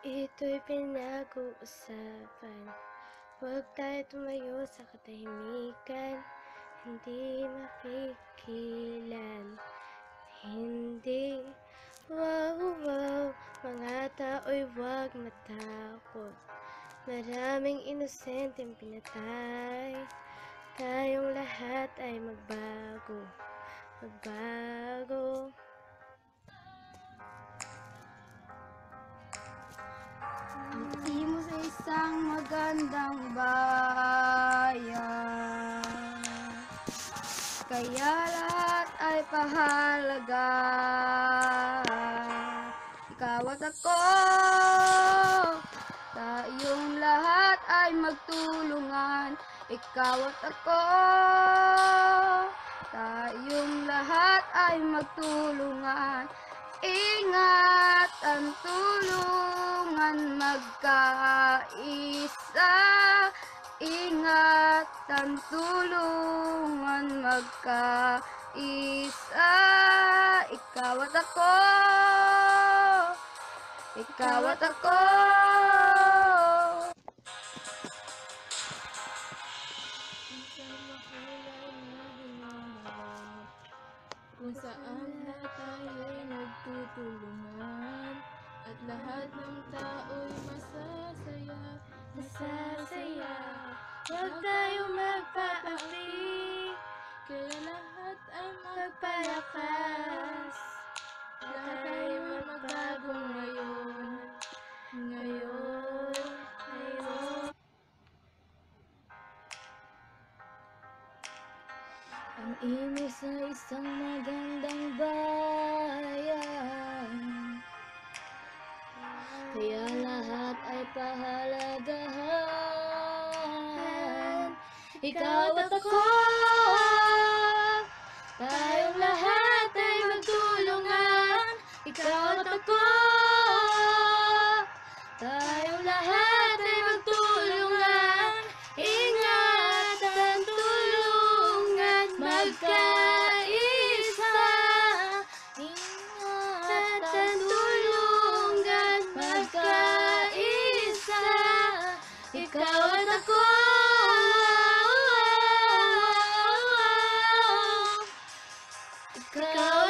Ito'y pinag-uusapan. Huwag tayo tumayo sa katahimikan. Hindi mapigilan. Hindi. Wow, wow. Mga tao'y huwag matakot. Maraming inosenteng pinatay. Tayong lahat ay magbago. Magbago. Ang imo sa isang magandang bayan, kaya lahat ay pahalaga. Ikaw at ako, tayong lahat ay magtulungan. Ikaw at ako, tayong lahat ay magtulungan. Ingat ang tulungan magkaisa. Ingat ang tulungan magkaisa. Ikaw at ako, ikaw at ako. Kung saan lahat tayo'y nagtutulungan at lahat ng tao'y masasaya. Masasaya. Huwag tayong magpapakli. Kaya lahat ay Magpalakas. lahat ay magbago ngayon. Ngayon. Ang imo sa isang magandang bayan, kaya lahat ay pahalagahan. Ikaw at ako, tayong lahat ay magtulungan. Ikaw at ako, tayong lahat ay magtulungan. Ingat ang tulungan magkaisa. Ingat ang tulungan magkaisa. Ikaw at ako, ikaw